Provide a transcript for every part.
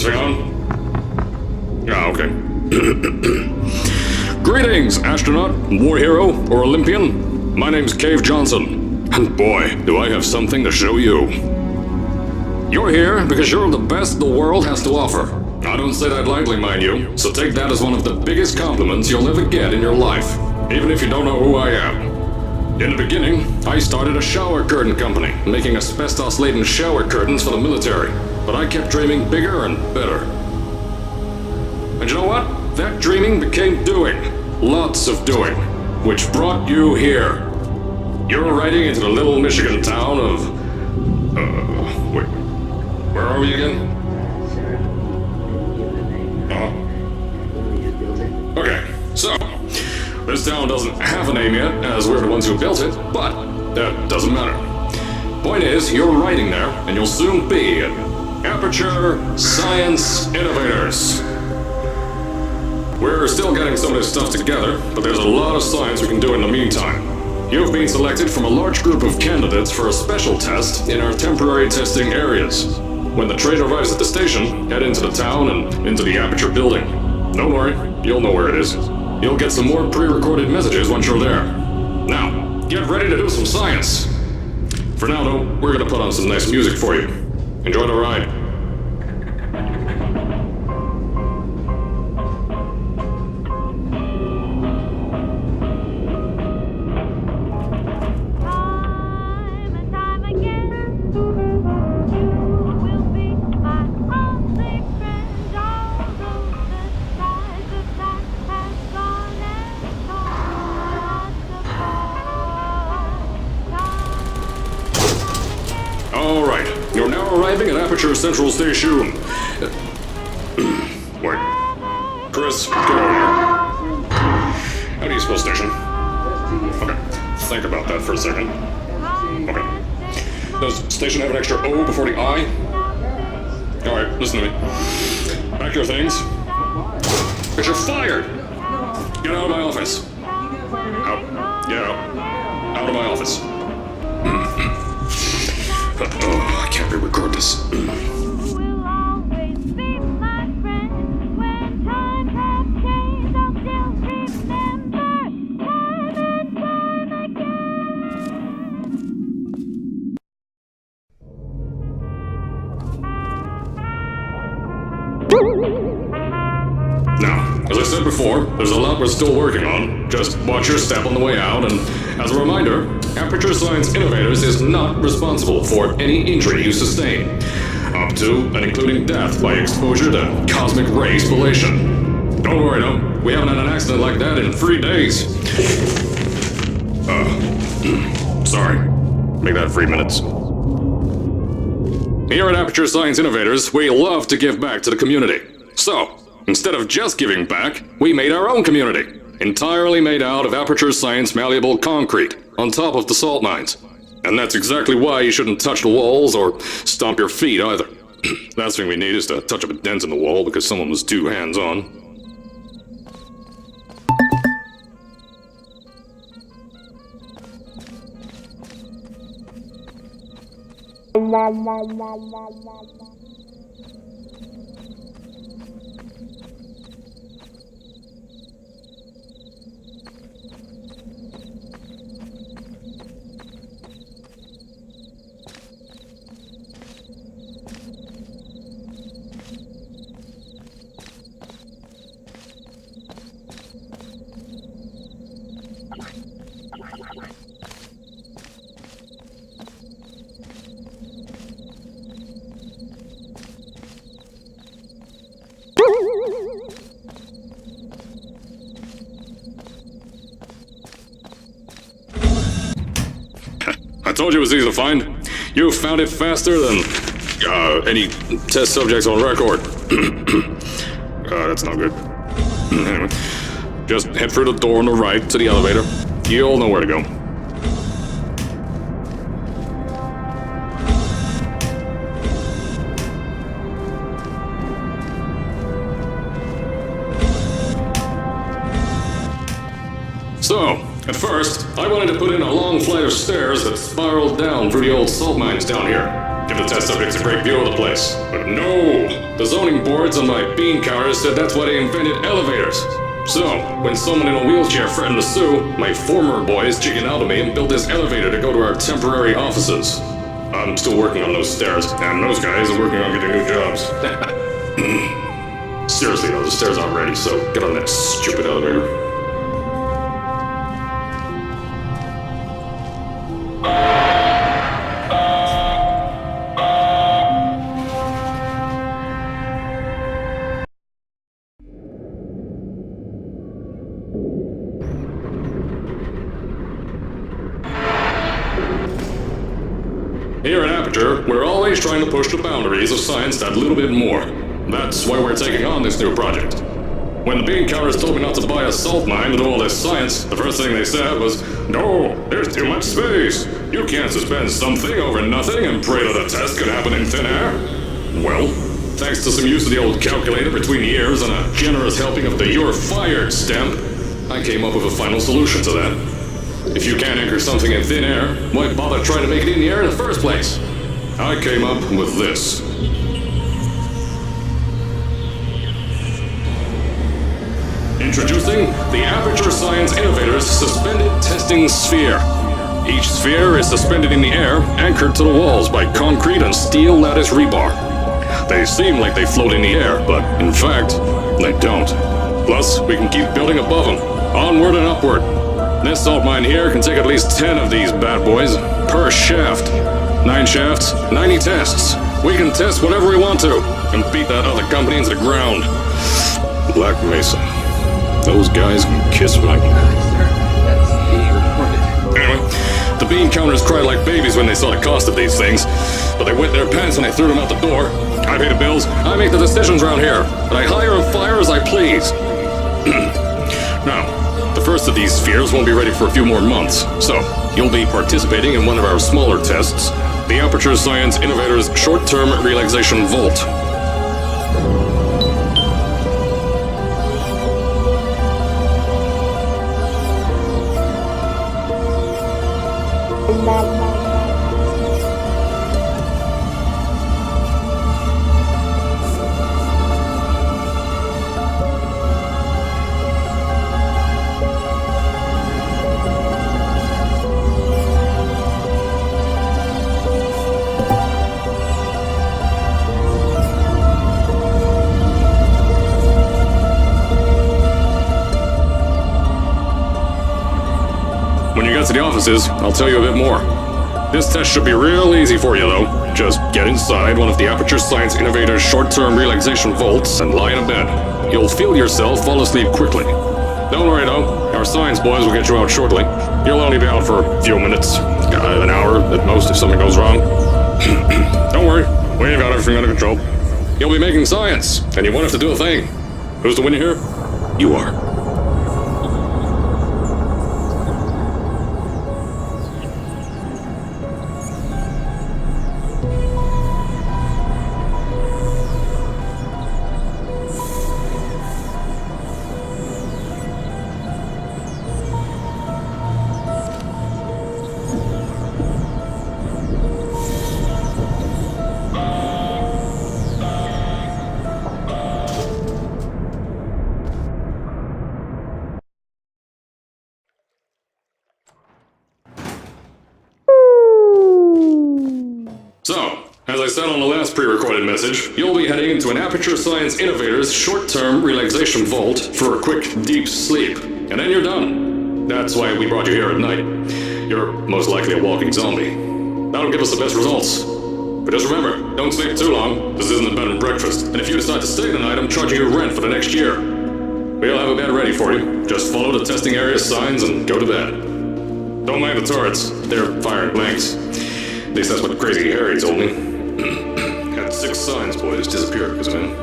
thing on? Ah, okay. Greetings, astronaut, war hero, or Olympian. My name's Cave Johnson, and boy, do I have something to show you. You're here because you're the best the world has to offer. I don't say that lightly, mind you, so take that as one of the biggest compliments you'll ever get in your life, even if you don't know who I am. In the beginning, I started a shower curtain company, making asbestos-laden shower curtains for the military, but I kept dreaming bigger and better. And you know what? That dreaming became doing. Lots of doing. Which brought you here. You're riding into the little Michigan town of... wait. Where are we again? Okay, so... this town doesn't have a name yet, as we're the ones who built it, but that doesn't matter. Point is, you're riding there, and you'll soon be at Aperture Science Innovators. We're still getting some of this stuff together, but there's a lot of science we can do in the meantime. You've been selected from a large group of candidates for a special test in our temporary testing areas. When the train arrives at the station, head into the town and into the Aperture building. Don't worry, you'll know where it is. You'll get some more pre-recorded messages once you're there. Now, get ready to do some science. For now, though, we're gonna put on some nice music for you. Enjoy the ride. Alright, you're now arriving at Aperture Central Station. Wait. Chris, get over here. How do you spell station? Okay, think about that for a second. Okay. Does station have an extra O before the I? Alright, listen to me. Pack your things. Because you're fired! Get out of my office. Out. Get out. Out of my office. Oh, I can't re-record this. Now, as I said before, there's a lot we're still working on. Just watch your step on the way out, and as a reminder, Aperture Science Innovators is not responsible for any injury you sustain, up to and including death by exposure to cosmic ray spallation. Don't worry, though, we haven't had an accident like that in 3 days. Sorry. Make that 3 minutes. Here at Aperture Science Innovators, we love to give back to the community. So, instead of just giving back, we made our own community, entirely made out of Aperture Science malleable concrete, on top of the salt mines. And that's exactly why you shouldn't touch the walls or stomp your feet either. Last thing we need is to touch up a dent in the wall because someone was too hands-on. I told you it was easy to find. You found it faster than any test subjects on record. That's not good. Anyway, just head through the door on the right to the elevator. You'll know where to go. So, at first, I wanted to put in a long flight of stairs that spiraled down through the old salt mines down here. give the test subjects a great view of the place. But no! The zoning boards on my bean counters said that's why they invented elevators. So, when someone in a wheelchair threatened to sue, my former boys chickened out of me and built this elevator to go to our temporary offices. I'm still working on those stairs, and those guys are working on getting new jobs. Seriously though, the stairs aren't ready, so get on that stupid elevator. Here at Aperture, we're always trying to push the boundaries of science that little bit more. That's why we're taking on this new project. When the bean counters told me not to buy a salt mine to do all this science, the first thing they said was, "No, there's too much space. You can't suspend something over nothing and pray that the test could happen in thin air." Well, thanks to some use of the old calculator between the ears and a generous helping of the "you're fired" stamp, I came up with a final solution to that. If you can't anchor something in thin air, why bother trying to make it in the air in the first place? I came up with this. Introducing the Aperture Science Innovators Suspended Testing Sphere. Each sphere is suspended in the air, anchored to the walls by concrete and steel lattice rebar. They seem like they float in the air, but in fact, they don't. Plus, we can keep building above them, onward and upward. This salt mine here can take at least 10 of these bad boys per shaft. 9 shafts, 90 tests. We can test whatever we want to and beat that other company into the ground. Black Mesa. Those guys can kiss my... Anyway, the bean counters cried like babies when they saw the cost of these things, but they wet their pants when I threw them out the door. I pay the bills, I make the decisions around here, and I hire and fire as I please. Now, the first of these spheres won't be ready for a few more months, so you'll be participating in one of our smaller tests, the Aperture Science Innovators Short-Term Relaxation Vault. When you get to the offices, I'll tell you a bit more. This test should be real easy for you, though. Just get inside one of the Aperture Science Innovators short-term relaxation vaults and lie in a bed. You'll feel yourself fall asleep quickly. Don't worry, though. Our science boys will get you out shortly. You'll only be out for a few minutes. An hour at most if something goes wrong. Don't worry. We've got everything under control. You'll be making science, and you won't have to do a thing. Who's the winner here? You are. So, as I said on the last pre-recorded message, you'll be heading into an Aperture Science Innovators short-term relaxation vault for a quick, deep sleep. And then you're done. That's why we brought you here at night. You're most likely a walking zombie. That'll give us the best results. But just remember, don't sleep too long. This isn't a bed and breakfast. And if you decide to stay the night, I'm charging you rent for the next year. We'll have a bed ready for you. Just follow the testing area signs and go to bed. Don't mind the turrets. They're firing blanks. At least that's what Crazy Harry told me. Had 6 science boys disappear because of him.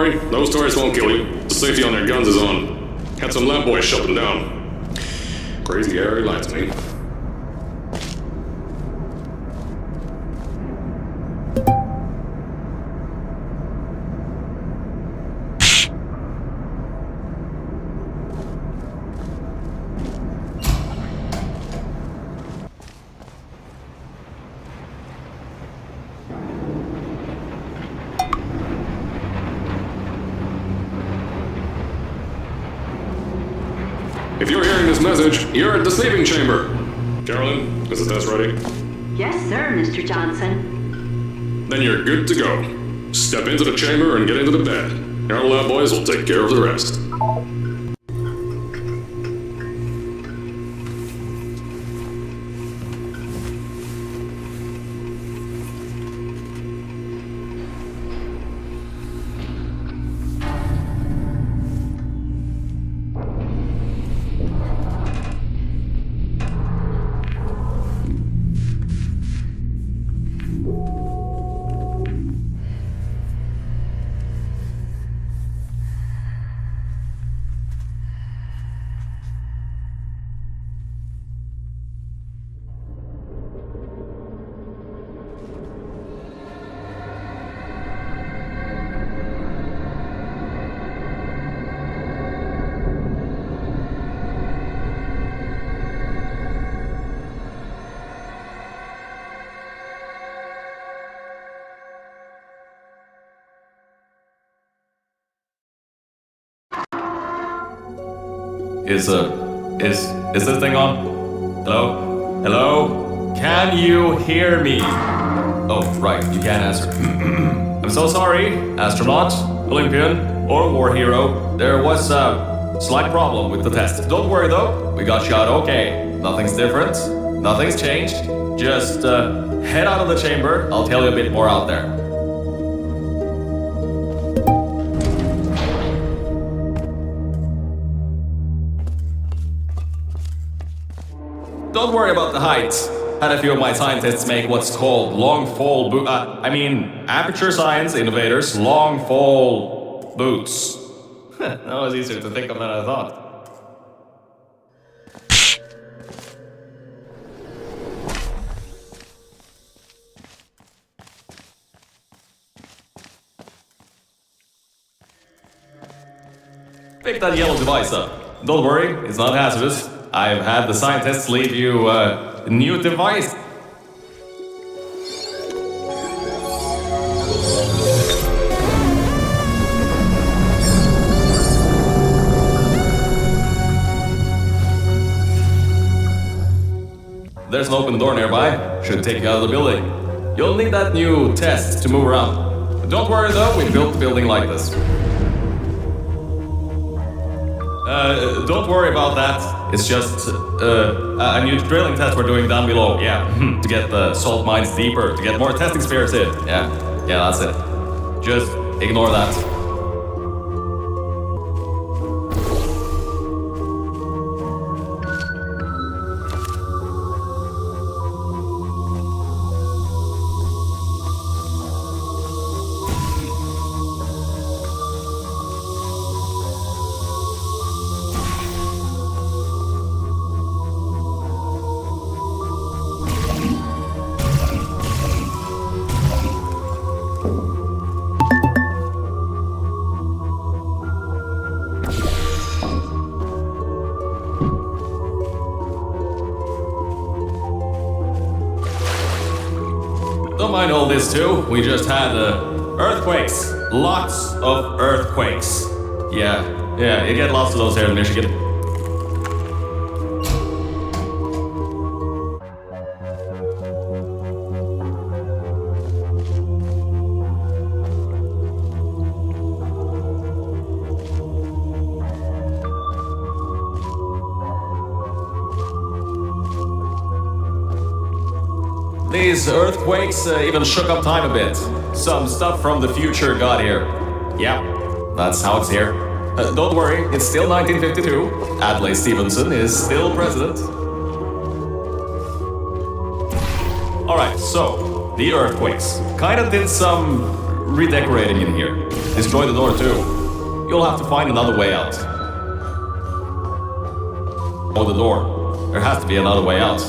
worry, those turrets won't kill you. The safety on their guns is on. Had some lab boys shut them down. Crazy Harry lied to me. If you're hearing this message, you're at the sleeping chamber. Carolyn, is the test ready? Yes, sir, Mr. Johnson. Then you're good to go. Step into the chamber and get into the bed. Our lab boys will take care of the rest. Is this thing on? Hello? Hello? Can you hear me? Oh, right, you can't answer. I'm so sorry, astronaut, Olympian, or war hero. There was a slight problem with the test. Don't worry though, we got shot okay. Nothing's different, nothing's changed. Just head out of the chamber, I'll tell you a bit more out there. Don't worry about the height. Had a few of my scientists make what's called long-fall aperture science innovators long-fall boots. That was easier to think of than I thought. Pick that yellow device up. Don't worry, it's not hazardous. I've had the scientists leave you a new device. There's an open door nearby. Should take you out of the building. You'll need that new test to move around. Don't worry though, we built the building like this. Don't worry about that. It's just a new drilling test we're doing down below. Yeah, to get the salt mines deeper, to get more testing spheres in. Yeah, that's it. Just ignore that. Don't mind all this too, we just had earthquakes. Lots of earthquakes. Yeah, you get lots of those here in Michigan. These earthquakes even shook up time a bit. Some stuff from the future got here. Yeah, that's how it's here. Don't worry, it's still 1952. Adlai Stevenson is still president. Alright, so, the earthquakes. Kinda did some redecorating in here. Destroy the door too. You'll have to find another way out. Oh, the door. There has to be another way out.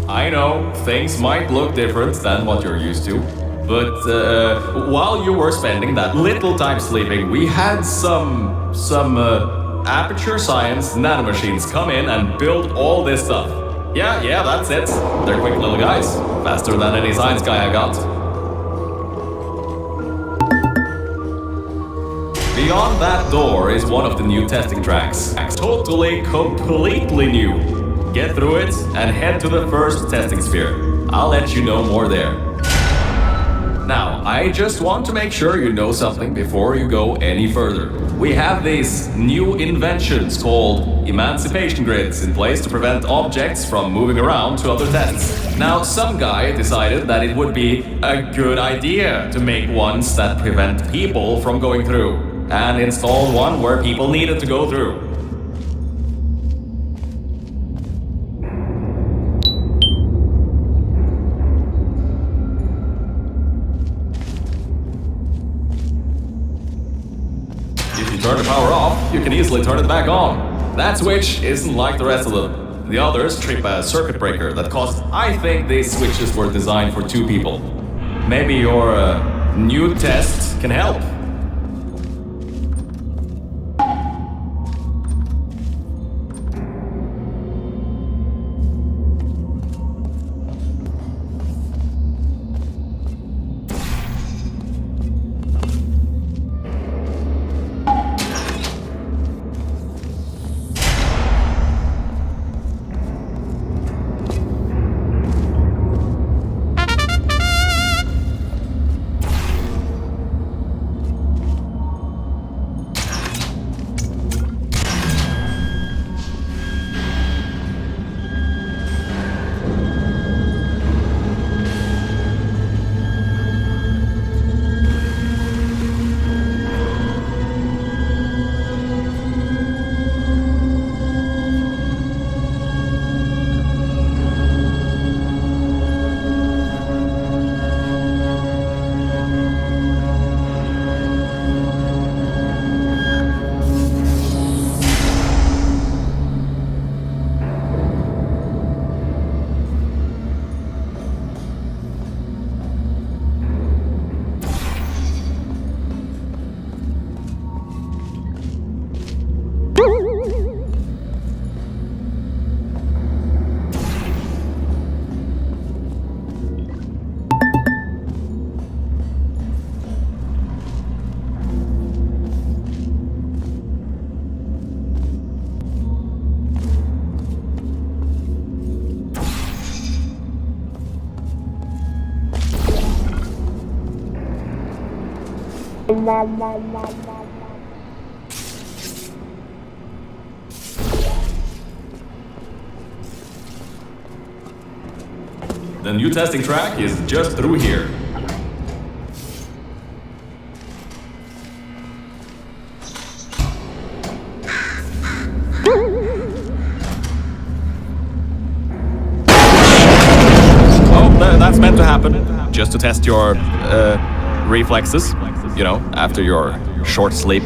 I know, things might look different than what you're used to, but while you were spending that little time sleeping, we had some Aperture Science nanomachines come in and build all this stuff. Yeah, that's it. They're quick little guys, faster than any science guy I got. Beyond that door is one of the new testing tracks. Totally, completely new. Get through it and head to the first testing sphere. I'll let you know more there. Now, I just want to make sure you know something before you go any further. We have these new inventions called emancipation grids in place to prevent objects from moving around to other tests. Now, some guy decided that it would be a good idea to make ones that prevent people from going through, and installed one where people needed to go through. Turn the power off, you can easily turn it back on. That switch isn't like the rest of them. The others trip a circuit breaker that costs. I think these switches were designed for 2 people. Maybe your new test can help. The new testing track is just through here. Oh, that's meant to happen. Just to test your reflexes, you know, after your short sleep.